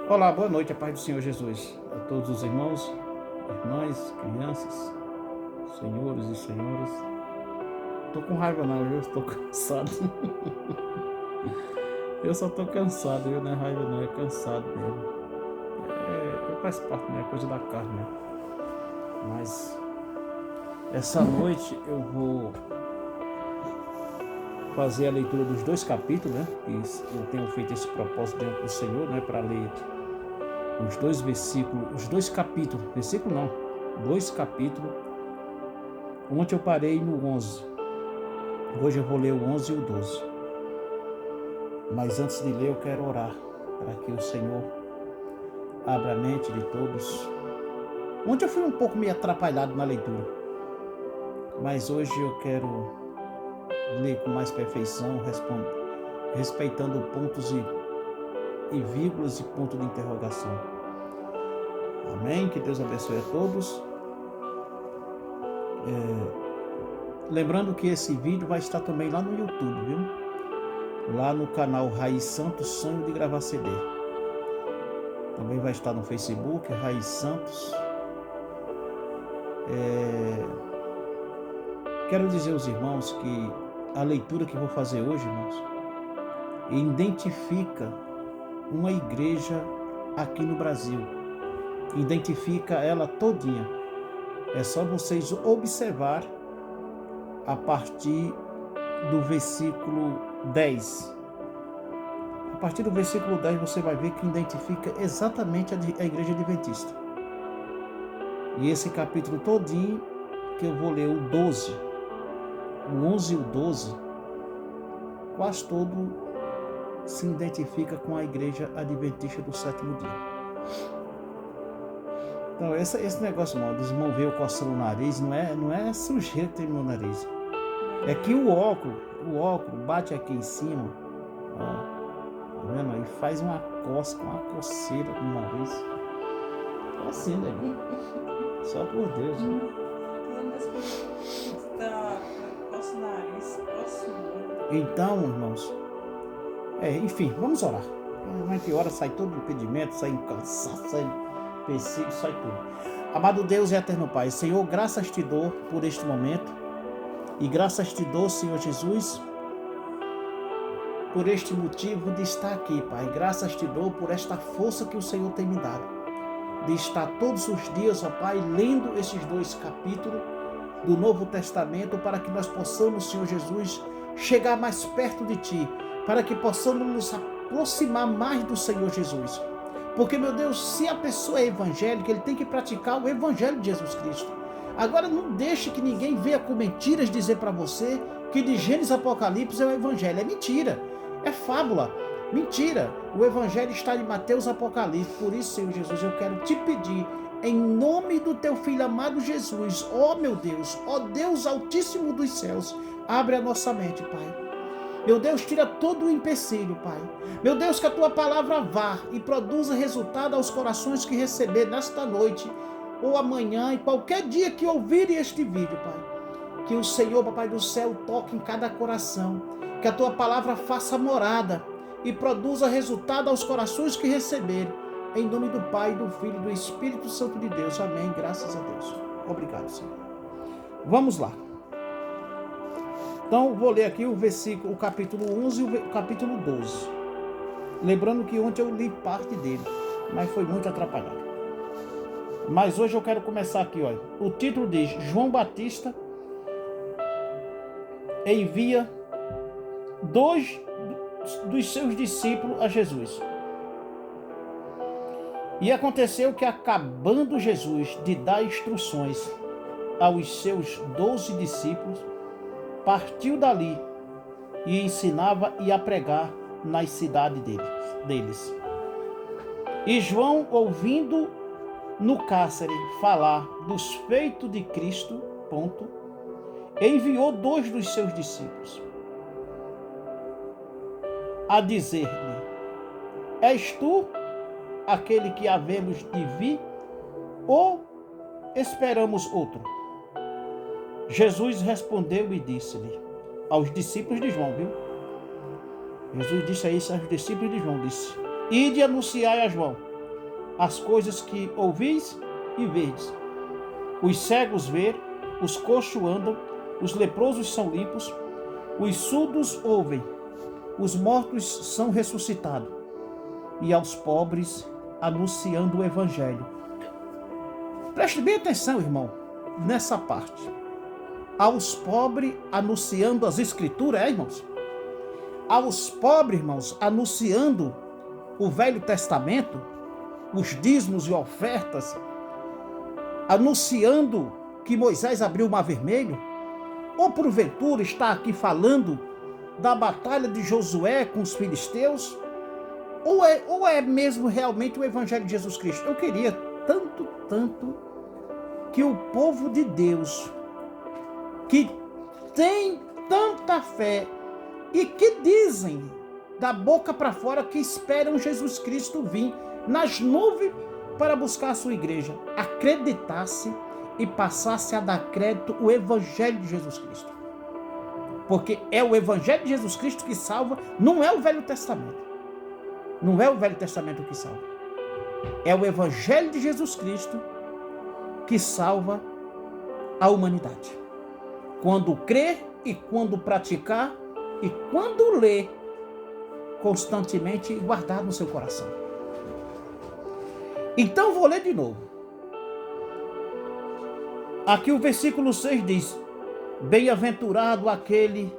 Olá, boa noite, a paz do Senhor Jesus. A todos os irmãos, irmãs, crianças, senhores e senhoras. Tô com raiva não, eu estou cansado. Eu só tô cansado, não é raiva não, é cansado mesmo. Faz parte, né? É coisa da carne, né? Mas essa noite eu vou fazer a leitura dos 2 capítulos, né? Que eu tenho feito esse propósito diante do Senhor, né? Para ler os 2 versículos, os 2 capítulos, versículo não, 2 capítulos. Ontem eu parei no 11. Hoje eu vou ler o 11 e o 12. Mas antes de ler eu quero orar para que o Senhor abra a mente de todos. Ontem eu fui um pouco meio atrapalhado na leitura, mas hoje eu quero ler com mais perfeição, respeitando pontos e vírgulas e ponto de interrogação. Amém? Que Deus abençoe a todos. Lembrando que esse vídeo vai estar também lá no YouTube, viu? Lá no canal Raiz Santos Sonho de Gravar CD. Também vai estar no Facebook, Raiz Santos. Quero dizer aos irmãos que a leitura que vou fazer hoje, irmãos, identifica uma igreja aqui no Brasil. Identifica ela todinha. É só vocês observar a partir do versículo 10. A partir do versículo 10 você vai ver que identifica exatamente a igreja adventista. E esse capítulo todinho, que eu vou ler o 12, o 11 e o 12, quase todo se identifica com a igreja adventista do sétimo dia. Então esse negócio, irmão, de irmão ver eu coçando o nariz, não é sujeira que tem no meu nariz. É que o óculos bate aqui em cima, ó, tá vendo? Aí faz uma coceira no nariz. É assim, né? Só por Deus, né? Então, irmãos, enfim, vamos orar. A gente ora, sai todo o impedimento, sai cansaço, sai pecílio, sai tudo. Amado Deus e eterno Pai, Senhor, graças te dou por este momento. E graças te dou, Senhor Jesus, por este motivo de estar aqui, Pai. Graças te dou por esta força que o Senhor tem me dado. De estar todos os dias, ó Pai, lendo esses 2 capítulos do Novo Testamento, para que nós possamos, Senhor Jesus, chegar mais perto de Ti, para que possamos nos aproximar mais do Senhor Jesus. Porque, meu Deus, se a pessoa é evangélica, ele tem que praticar o Evangelho de Jesus Cristo. Agora, não deixe que ninguém venha com mentiras dizer para você que de Gênesis a Apocalipse é o Evangelho. É mentira, é fábula, mentira. O Evangelho está em Mateus e Apocalipse. Por isso, Senhor Jesus, eu quero te pedir, em nome do teu Filho amado Jesus, ó meu Deus, ó Deus Altíssimo dos céus, abre a nossa mente, Pai. Meu Deus, tira todo o empecilho, Pai. Meu Deus, que a tua palavra vá e produza resultado aos corações que receber nesta noite, ou amanhã, e qualquer dia que ouvirem este vídeo, Pai. Que o Senhor, Papai do céu, toque em cada coração. Que a tua palavra faça morada e produza resultado aos corações que receberem. Em nome do Pai, do Filho e do Espírito Santo de Deus. Amém. Graças a Deus. Obrigado, Senhor. Vamos lá. Então, vou ler aqui o capítulo 11 e o capítulo 12. Lembrando que ontem eu li parte dele, mas foi muito atrapalhado. Mas hoje eu quero começar aqui, olha. O título diz: João Batista envia 2 dos seus discípulos a Jesus. E aconteceu que, acabando Jesus de dar instruções aos seus 12 discípulos, partiu dali e ensinava e a pregar nas cidades deles. E João, ouvindo no cárcere falar dos feitos de Cristo, enviou 2 dos seus discípulos a dizer-lhe: És tu aquele que havemos de vir, ou esperamos outro? Jesus respondeu e disse-lhe, aos discípulos de João, viu? Jesus disse isso aos discípulos de João, disse: Ide anunciai a João as coisas que ouvis e vedes. Os cegos ver, os coxos andam, os leprosos são limpos, os surdos ouvem, os mortos são ressuscitados, e aos pobres anunciando o evangelho. Preste bem atenção, irmão, nessa parte. Aos pobres anunciando as escrituras, irmãos? Aos pobres, irmãos, anunciando o Velho Testamento, os dízimos e ofertas, anunciando que Moisés abriu o Mar Vermelho, ou porventura está aqui falando da batalha de Josué com os filisteus, ou é mesmo realmente o Evangelho de Jesus Cristo? Eu queria tanto que o povo de Deus, que tem tanta fé e que dizem da boca para fora que esperam Jesus Cristo vir nas nuvens para buscar a sua igreja, acreditasse e passasse a dar crédito ao Evangelho de Jesus Cristo. Porque é o Evangelho de Jesus Cristo que salva, não é o Velho Testamento. Não é o Velho Testamento que salva. É o Evangelho de Jesus Cristo que salva a humanidade. Quando crer e quando praticar e quando ler constantemente e guardar no seu coração. Então vou ler de novo. Aqui o versículo 6 diz: bem-aventurado aquele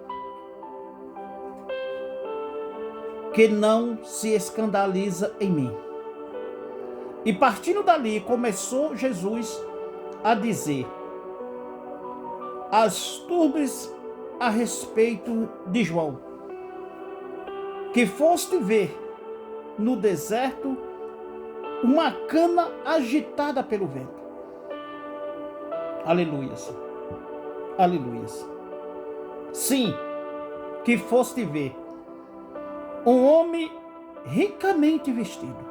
que não se escandaliza em mim. E partindo dali, começou Jesus a dizer as turbes a respeito de João, que foste ver no deserto uma cana agitada pelo vento. Aleluias. Aleluias. Sim, que foste ver um homem ricamente vestido,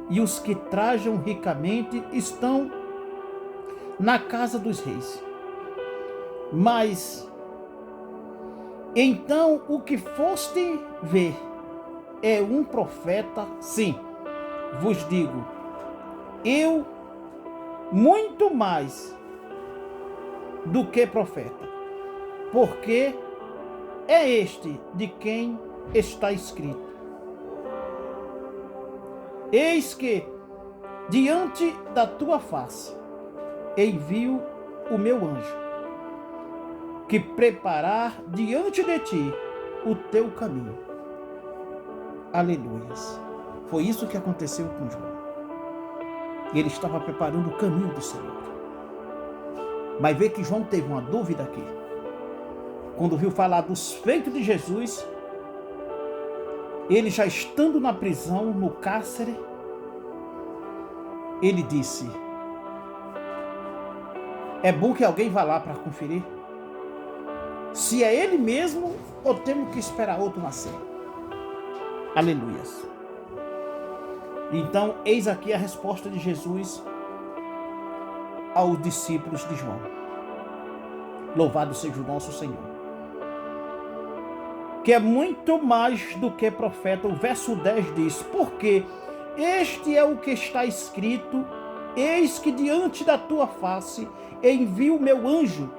e os que trajam ricamente estão na casa dos reis. Mas então o que foste ver é um profeta? Sim, vos digo, eu muito mais do que profeta, porque é este de quem está escrito: eis que diante da tua face envio o meu anjo, que preparar diante de ti o teu caminho. Aleluias. Foi isso que aconteceu com João. Ele estava preparando o caminho do Senhor. Mas vê que João teve uma dúvida aqui. Quando viu falar dos feitos de Jesus, ele já estando na prisão, no cárcere, ele disse: é bom que alguém vá lá para conferir se é ele mesmo ou temos que esperar outro nascer. Aleluias. Então, eis aqui a resposta de Jesus aos discípulos de João. Louvado seja o nosso Senhor, que é muito mais do que profeta. O verso 10 diz: porque este é o que está escrito: eis que diante da tua face envio o meu anjo,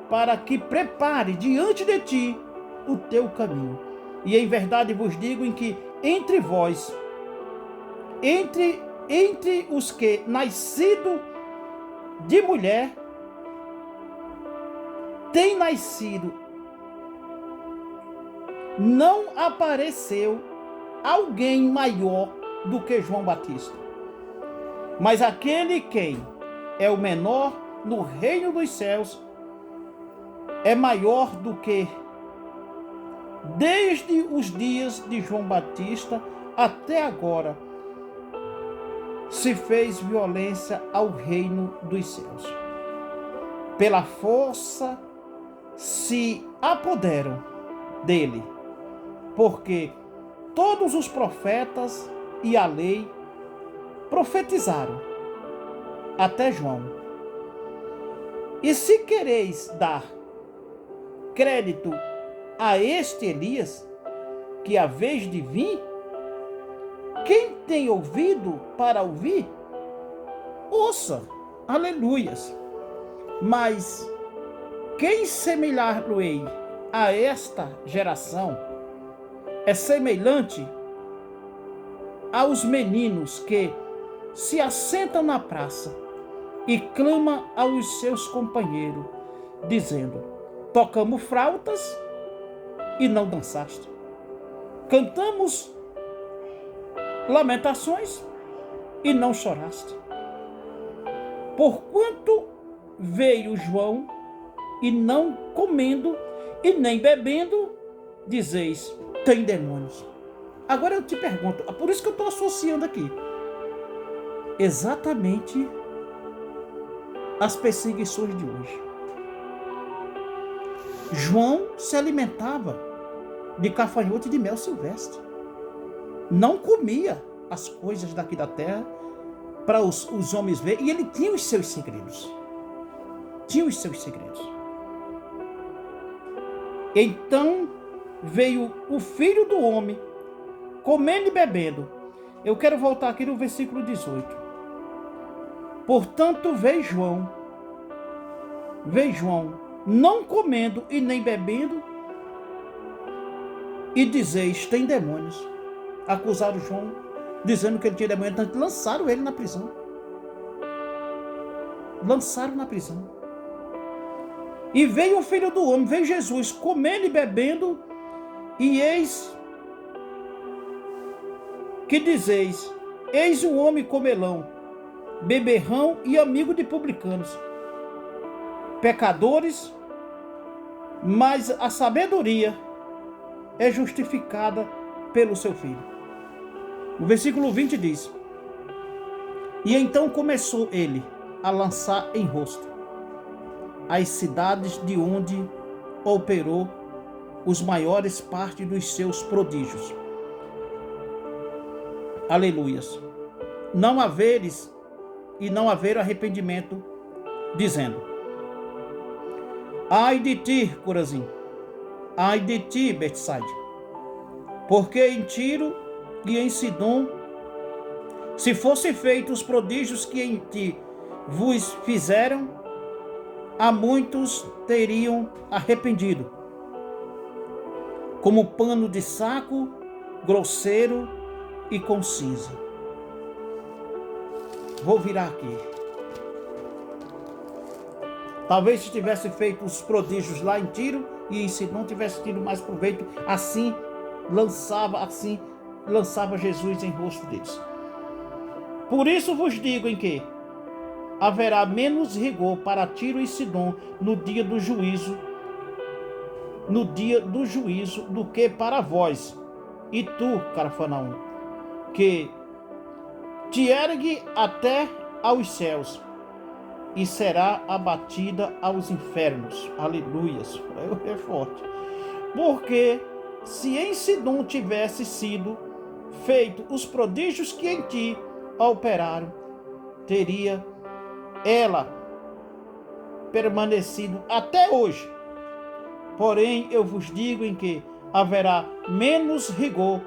para que prepare diante de ti o teu caminho. E em verdade vos digo em que entre vós, entre os que nascido de mulher, tem nascido, não apareceu alguém maior do que João Batista. Mas aquele quem é o menor no reino dos céus é maior do que, desde os dias de João Batista até agora, se fez violência ao reino dos céus. Pela força se apoderam dele, porque todos os profetas e a lei profetizaram até João. E se quereis dar crédito a este Elias, que a vez de vir, Quem tem ouvido para ouvir, ouça. Aleluias. Mas quem semelhar-lo-ei a esta geração é semelhante aos meninos que se assentam na praça e clama aos seus companheiros, dizendo: tocamos flautas e não dançaste. Cantamos lamentações e não choraste. Porquanto veio João e não comendo e nem bebendo, dizeis, tem demônios. Agora eu te pergunto, por isso que eu estou associando aqui, exatamente as perseguições de hoje. João se alimentava de gafanhoto e de mel silvestre. Não comia as coisas daqui da terra para os homens verem. E ele tinha os seus segredos. Então veio o Filho do Homem, comendo e bebendo. Eu quero voltar aqui no versículo 18. Portanto, veio João, não comendo e nem bebendo, e dizeis, tem demônios. Acusaram João, dizendo que ele tinha demônio, então lançaram ele na prisão. E veio o Filho do Homem, veio Jesus, comendo e bebendo, e eis que dizeis, eis um homem comelão, beberrão e amigo de publicanos, pecadores, mas a sabedoria é justificada pelo seu Filho. O versículo 20 diz, e então começou ele a lançar em rosto as cidades de onde operou os maiores parte dos seus prodígios. Aleluias. Não haveres e não haver arrependimento, dizendo, ai de ti, Corazim, ai de ti, Betsaida, porque em Tiro e em Sidom, se fossem feitos os prodígios que em ti vos fizeram, a muitos teriam arrependido, como pano de saco, grosseiro e com cinza. Vou virar aqui. Talvez se tivesse feito os prodígios lá em Tiro e em Sidom tivesse tido mais proveito, assim lançava Jesus em rosto deles. Por isso vos digo em que haverá menos rigor para Tiro e Sidom no dia do juízo, do que para vós. E tu, Cafarnaum, que te ergue até aos céus e será abatida aos infernos. Aleluias. É forte. Porque se em Sidom tivesse sido feito os prodígios que em ti operaram, teria ela permanecido até hoje. Porém, eu vos digo em que haverá menos rigor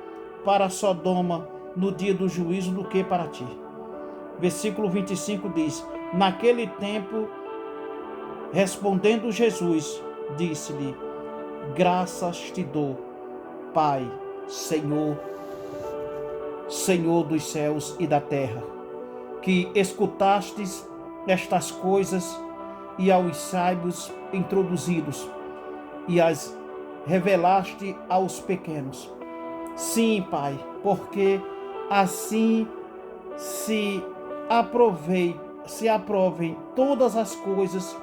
para Sodoma no dia do juízo do que para ti. Versículo 25 diz, naquele tempo, respondendo Jesus, disse-lhe, graças te dou, Pai, Senhor dos céus e da terra, que escutastes estas coisas e aos sábios introduzidos, e as revelaste aos pequenos. Sim, Pai, porque assim se aprovem todas as coisas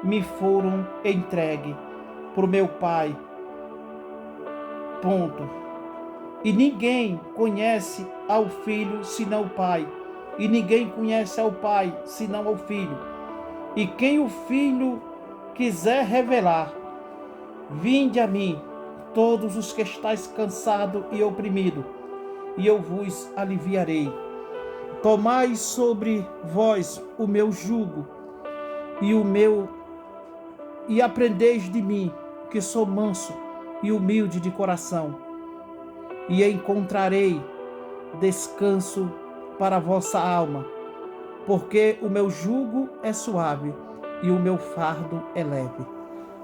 me foram entregue por meu Pai. Ponto. E ninguém conhece ao Filho senão o Pai, e ninguém conhece ao Pai senão ao Filho. E quem o Filho quiser revelar, vinde a mim, todos os que estáis cansados e oprimidos, e eu vos aliviarei. Tomai sobre vós o meu jugo e aprendeis de mim, que sou manso e humilde de coração, e encontrarei descanso para a vossa alma, porque o meu jugo é suave e o meu fardo é leve.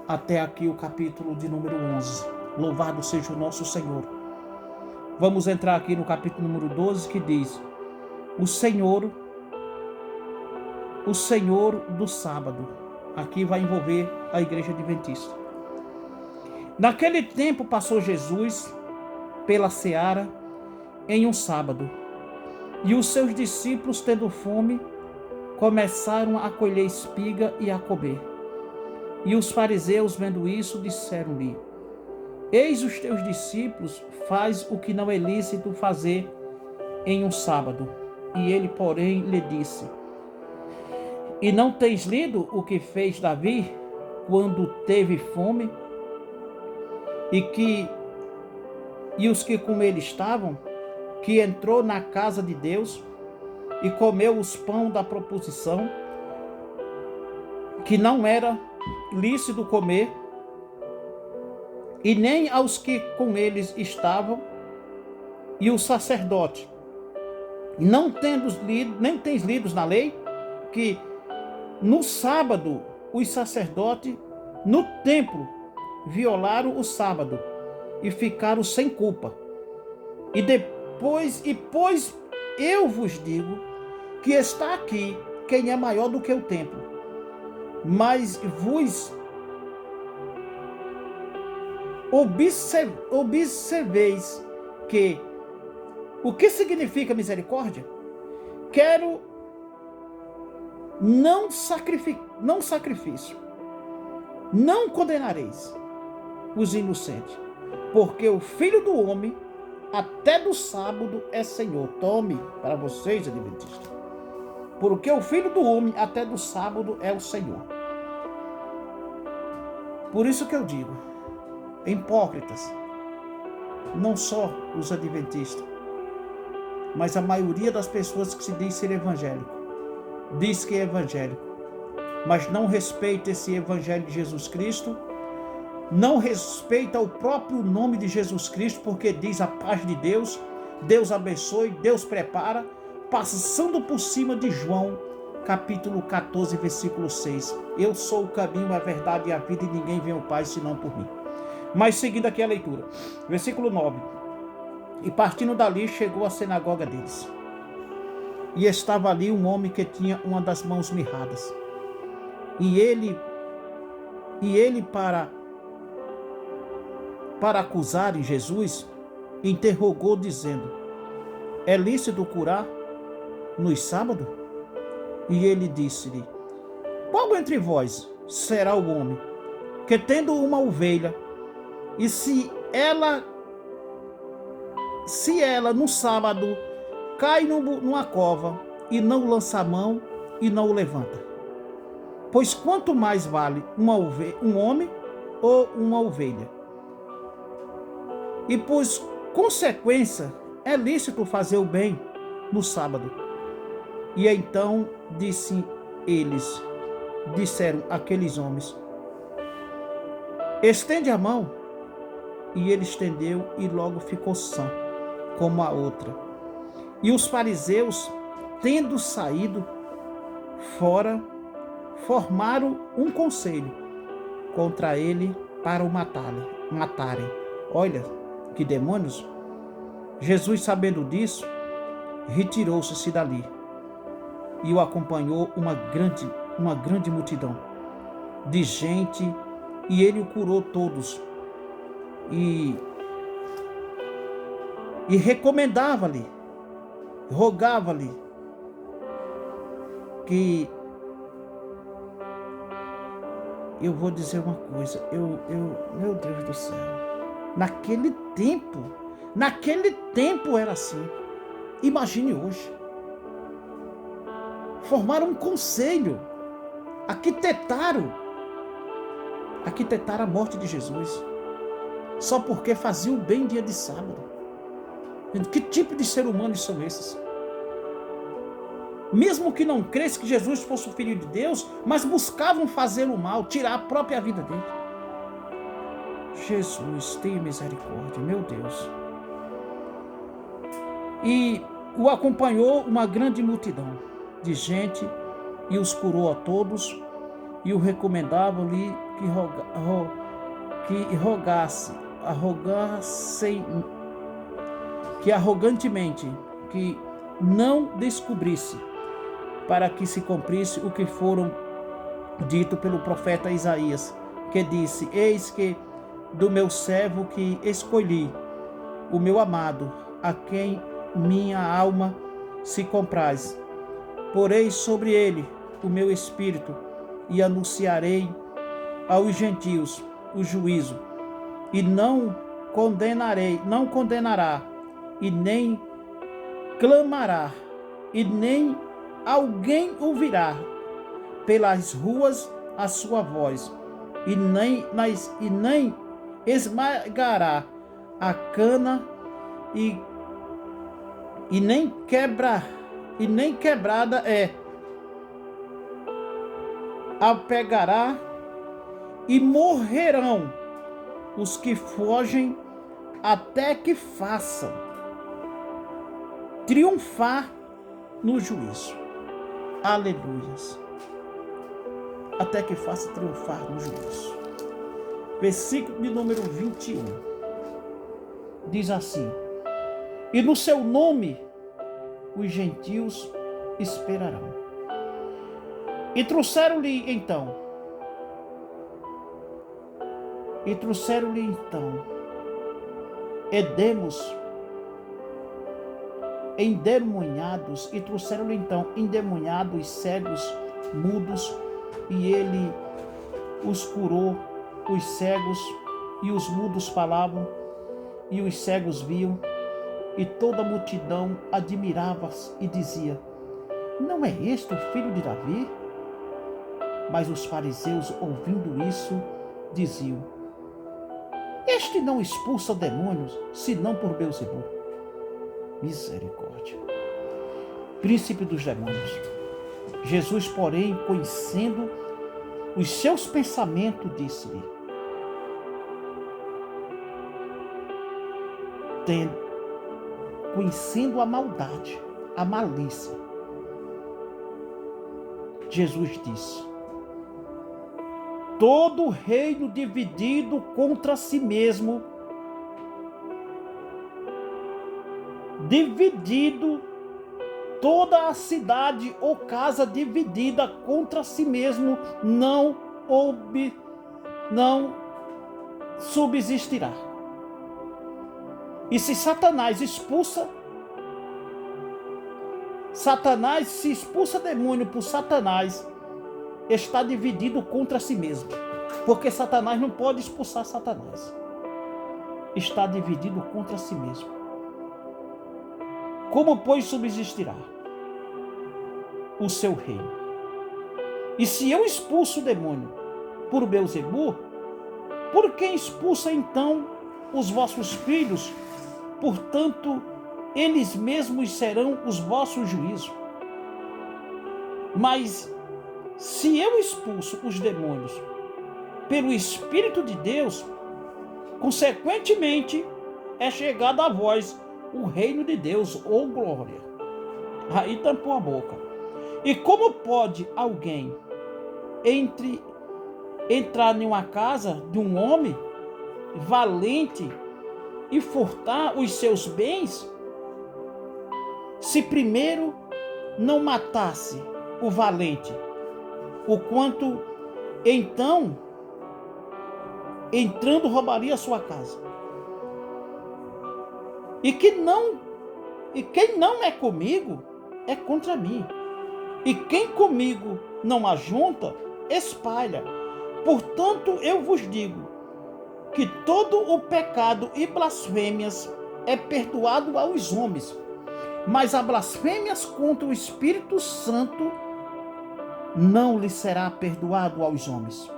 Até aqui o capítulo de número 11. Louvado seja o nosso Senhor. Vamos entrar aqui no capítulo número 12, que diz: o Senhor do sábado. Aqui vai envolver a igreja adventista. Naquele tempo passou Jesus pela seara em um sábado, e os seus discípulos, tendo fome, começaram a colher espiga e a comer. E os fariseus, vendo isso, disseram-lhe: eis os teus discípulos faz o que não é lícito fazer em um sábado. E ele, porém, lhe disse: e não tens lido o que fez Davi quando teve fome? E os que com ele estavam, que entrou na casa de Deus e comeu os pão da proposição, que não era lícito comer, e nem aos que com eles estavam, e o sacerdote, nem tens lido na lei, que no sábado os sacerdotes no templo violaram o sábado e ficaram sem culpa. Pois eu vos digo que está aqui quem é maior do que o templo. Mas vos observeis que o que significa misericórdia? Quero não sacrifício, não condenareis os inocentes, porque o Filho do Homem até do sábado é Senhor. Tome para vocês, adventistas. Porque o Filho do Homem até do sábado é o Senhor. Por isso que eu digo, hipócritas, não só os adventistas, mas a maioria das pessoas que se diz ser evangélico, diz que é evangélico, mas não respeita esse evangelho de Jesus Cristo, não respeita o próprio nome de Jesus Cristo, porque diz a paz de Deus, Deus abençoe, Deus prepara, passando por cima de João, capítulo 14, versículo 6. Eu sou o caminho, a verdade e a vida, e ninguém vem ao Pai senão por mim. Mas seguindo aqui a leitura, versículo 9. E partindo dali, chegou à sinagoga deles. E estava ali um homem que tinha uma das mãos mirradas. E ele para acusarem Jesus, interrogou dizendo: é lícito curar nos sábados? E ele disse-lhe: qual entre vós será o homem que, tendo uma ovelha, e se ela no sábado cai numa cova, e não lança a mão e não o levanta? Pois quanto mais vale um homem ou uma ovelha? E por consequência é lícito fazer o bem no sábado. E então disseram aqueles homens: estende a mão. E ele estendeu, e logo ficou sã, como a outra. E os fariseus, tendo saído fora, formaram um conselho contra ele para o matarem. Olha que demônios! Jesus, sabendo disso, retirou-se dali, e o acompanhou uma grande multidão de gente, e ele o curou todos, e recomendava-lhe, rogava-lhe que... Eu vou dizer uma coisa, meu Deus do céu, naquele tempo era assim. Imagine hoje. Formaram um conselho, arquitetaram a morte de Jesus, só porque faziam o bem dia de sábado. Que tipo de ser humanos são esses? Mesmo que não cresce que Jesus fosse o Filho de Deus, mas buscavam fazer o mal, tirar a própria vida dele. Jesus, tenha misericórdia, meu Deus. E o acompanhou uma grande multidão de gente, e os curou a todos, e o recomendavam-lhe que arrogantemente que não descobrisse, para que se cumprisse o que foram dito pelo profeta Isaías, que disse: Eis que do meu servo que escolhi, o meu amado, a quem minha alma se compraz. Porei sobre ele o meu espírito, e anunciarei aos gentios o juízo, e não condenará, e nem clamará, e nem alguém ouvirá pelas ruas a sua voz, e nem esmagará a cana, e nem quebrada a pegará, e morrerão os que fogem, até que façam triunfar no juízo. Aleluias. Até que faça triunfar no juízo. Versículo de número 21. Diz assim: E no seu nome os gentios esperarão. E trouxeram-lhe então endemoniados, cegos, mudos, e ele os curou. Os cegos e os mudos falavam, e os cegos viam, e toda a multidão admirava-se e dizia: Não é este o filho de Davi? Mas os fariseus, ouvindo isso, diziam: Este não expulsa demônios, senão por Beelzebul. Misericórdia. Príncipe dos demônios. Jesus, porém, conhecendo os seus pensamentos, disse-lhe: Conhecendo a maldade, a malícia, Jesus disse: Todo reino dividido contra si mesmo, toda a cidade ou casa dividida contra si mesmo não subsistirá. E se Satanás se expulsa demônio por Satanás, está dividido contra si mesmo. Porque Satanás não pode expulsar Satanás. Está dividido contra si mesmo. Como, pois, subsistirá o seu reino? E se eu expulso o demônio por Beelzebul, por quem expulsa então os vossos filhos? Portanto, eles mesmos serão os vossos juízos. Mas se eu expulso os demônios pelo Espírito de Deus, consequentemente é chegado a vós o reino de Deus, ou glória. Aí tampou a boca. E como pode alguém entrar em uma casa de um homem valente e furtar os seus bens, se primeiro não matasse o valente, o quanto então, entrando, roubaria a sua casa? E quem não é comigo é contra mim. E quem comigo não ajunta, espalha. Portanto, eu vos digo que todo o pecado e blasfêmias é perdoado aos homens, mas as blasfêmias contra o Espírito Santo não lhe será perdoado aos homens.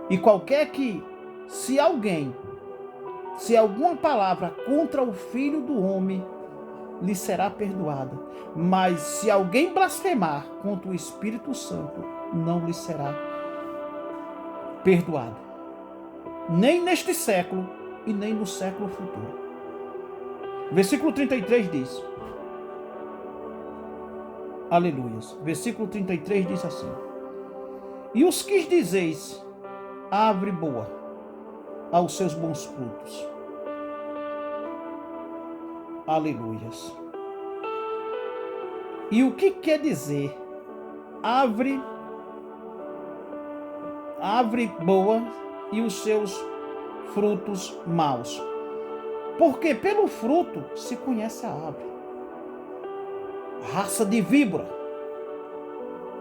E qualquer que, se alguma palavra contra o Filho do Homem, lhe será perdoada. Mas se alguém blasfemar contra o Espírito Santo, não lhe será perdoado. Nem neste século e nem no século futuro. Versículo 33 diz, aleluias, versículo 33 diz assim: e os que dizeis, árvore boa, aos seus bons frutos. Aleluias. E o que quer dizer árvore boa e os seus frutos maus? Porque pelo fruto se conhece a árvore. Raça de víbora.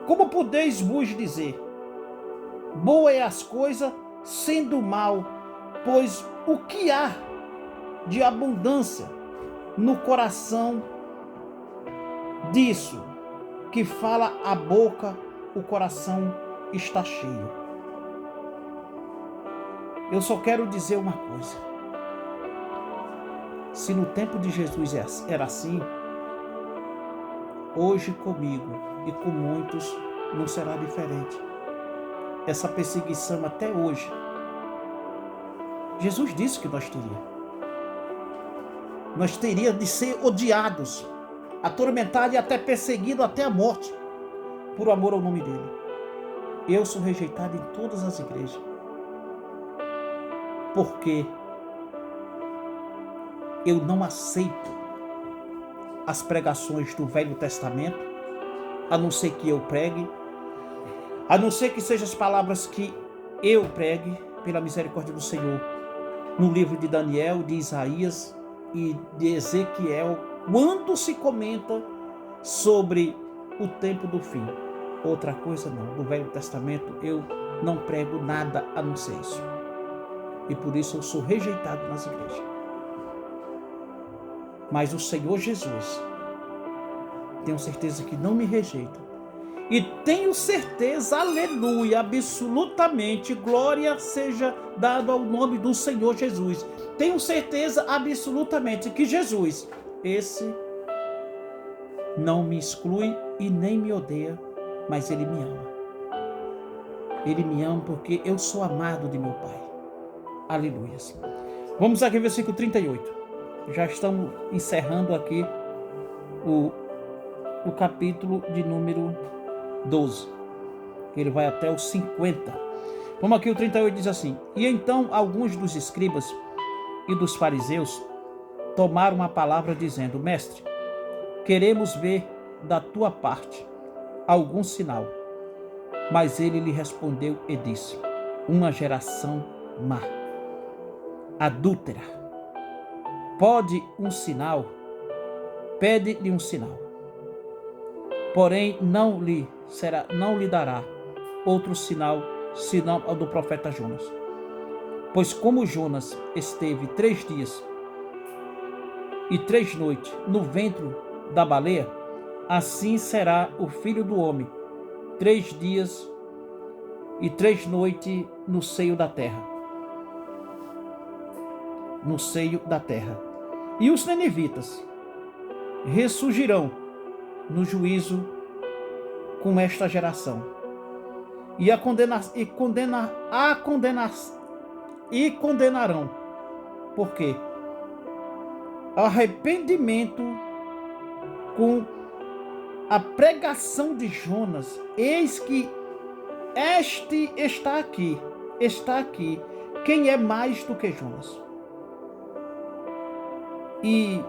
Como podeis vos dizer, boa é as coisas, sendo mal, pois o que há de abundância no coração disso que fala a boca, o coração está cheio. Eu só quero dizer uma coisa. Se no tempo de Jesus era assim, hoje comigo e com muitos não será diferente. Essa perseguição até hoje, Jesus disse que nós teríamos. Nós teríamos de ser odiados, atormentados e até perseguidos até a morte, por amor ao nome dele. Eu sou rejeitado em todas as igrejas, porque eu não aceito as pregações do Velho Testamento, a não ser que eu pregue, a não ser que sejam as palavras que eu pregue, pela misericórdia do Senhor, no livro de Daniel, de Isaías e de Ezequiel, quando se comenta sobre o tempo do fim. Outra coisa não, do Velho Testamento eu não prego nada a não ser isso. E por isso eu sou rejeitado nas igrejas. Mas o Senhor Jesus, tenho certeza que não me rejeita. E tenho certeza, aleluia, absolutamente, glória seja dada ao nome do Senhor Jesus. Tenho certeza absolutamente que Jesus, esse não me exclui e nem me odeia, mas Ele me ama. Ele me ama porque eu sou amado de meu Pai. Aleluia. Vamos aqui, versículo 38. Já estamos encerrando aqui o capítulo de número 12. Ele vai até o 50. Vamos aqui, o 38 diz assim: e então alguns dos escribas e dos fariseus tomaram a palavra dizendo: mestre, queremos ver da tua parte algum sinal. Mas ele lhe respondeu e disse: uma geração má, adúltera, pode um sinal? Pede-lhe um sinal. Porém não lhe dará outro sinal, senão ao do profeta Jonas. Pois como Jonas esteve 3 dias e 3 noites no ventre da baleia, assim será o Filho do Homem 3 dias e 3 noites no seio da terra. No seio da terra. E os ninivitas ressurgirão no juízo com esta geração e condenarão, porque arrependimento com a pregação de Jonas, eis que este está aqui, quem é mais do que Jonas? E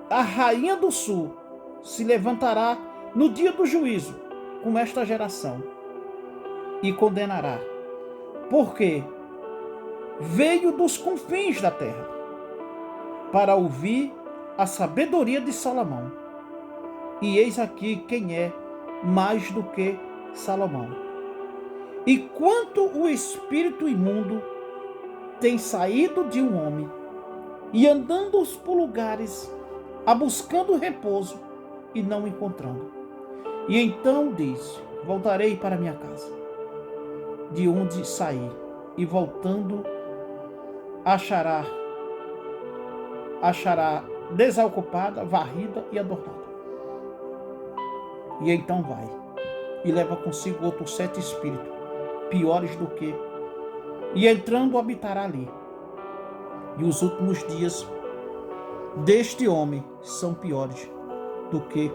a rainha do sul se levantará no dia do juízo com esta geração e condenará, porque veio dos confins da terra para ouvir a sabedoria de Salomão. E eis aqui quem é mais do que Salomão. E quanto o espírito imundo tem saído de um homem e andando por lugares a buscando repouso e não encontrando. E então diz: voltarei para minha casa, de onde saí, e voltando achará desocupada, varrida e adornada. E então vai e leva consigo outros 7 espíritos, piores do que, e entrando habitará ali. E os últimos dias deste homem são piores do que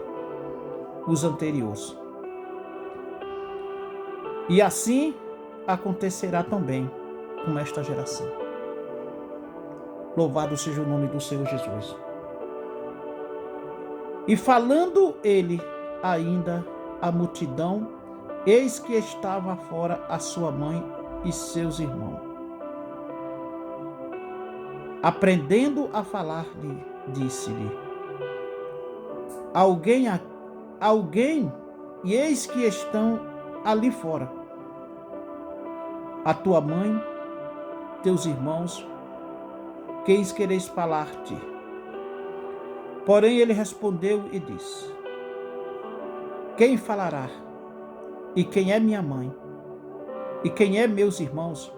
os anteriores. E assim acontecerá também com esta geração. Louvado seja o nome do Senhor Jesus. E falando ele ainda à multidão, eis que estava fora a sua mãe e seus irmãos. Aprendendo a falar-lhe, disse-lhe: Alguém, e eis que estão ali fora, a tua mãe, teus irmãos, queis quereis falar-te? Porém ele respondeu e disse: Quem falará? E quem é minha mãe? E quem é meus irmãos?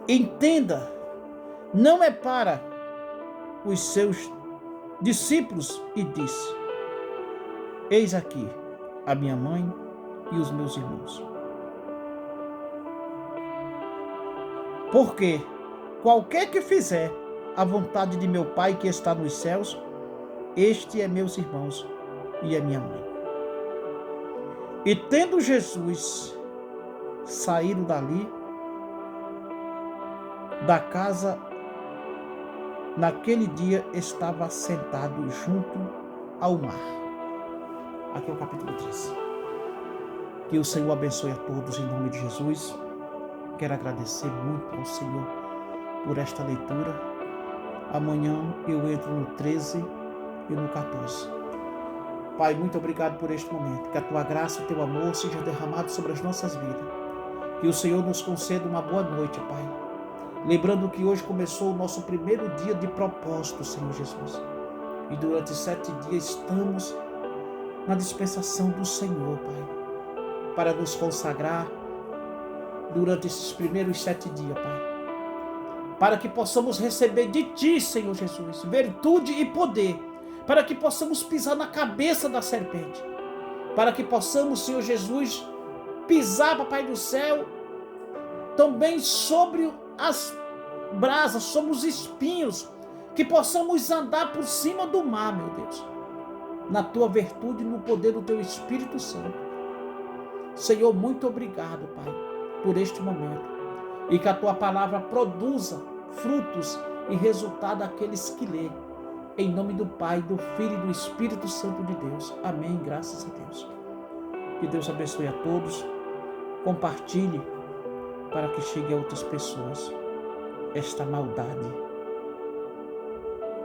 Entenda, não é para os seus discípulos, e disse: Eis aqui a minha mãe e os meus irmãos. Porque qualquer que fizer a vontade de meu Pai que está nos céus, este é meus irmãos e é minha mãe. E tendo Jesus saído dali, da casa, naquele dia estava sentado junto ao mar. Aqui é o capítulo 13. Que o Senhor abençoe a todos em nome de Jesus. Quero agradecer muito ao Senhor por esta leitura. Amanhã eu entro no 13 e no 14. Pai, muito obrigado por este momento. Que a tua graça e o teu amor sejam derramados sobre as nossas vidas. Que o Senhor nos conceda uma boa noite, Pai. Lembrando que hoje começou o nosso primeiro dia de propósito, Senhor Jesus. E durante 7 dias estamos na dispensação do Senhor, Pai, para nos consagrar durante esses primeiros 7 dias, Pai. Para que possamos receber de Ti, Senhor Jesus, virtude e poder, para que possamos pisar na cabeça da serpente, para que possamos, Senhor Jesus, pisar, Papai do céu, também sobre as brasas, sobre os espinhos, que possamos andar por cima do mar, meu Deus, na Tua virtude e no poder do Teu Espírito Santo. Senhor, muito obrigado, Pai, por este momento, e que a Tua palavra produza frutos e resultado àqueles que lê. Em nome do Pai, do Filho e do Espírito Santo de Deus. Amém, graças a Deus. Que Deus abençoe a todos. Compartilhe para que chegue a outras pessoas esta maldade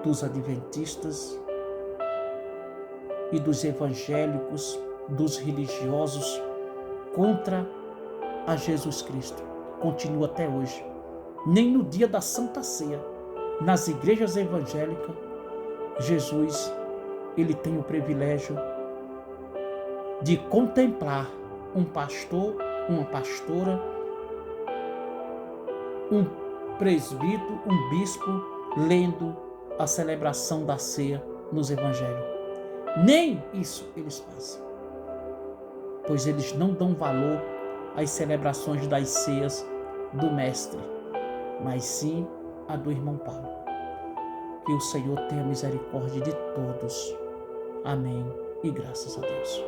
dos adventistas e dos evangélicos, dos religiosos contra a Jesus Cristo. Continua até hoje. Nem no dia da Santa Ceia, nas igrejas evangélicas, Jesus, ele tem o privilégio de contemplar um pastor, uma pastora, um presbítero, um bispo, lendo a celebração da ceia nos evangelhos. Nem isso eles fazem, pois eles não dão valor às celebrações das ceias do Mestre, mas sim a do irmão Paulo. Que o Senhor tenha misericórdia de todos. Amém e graças a Deus.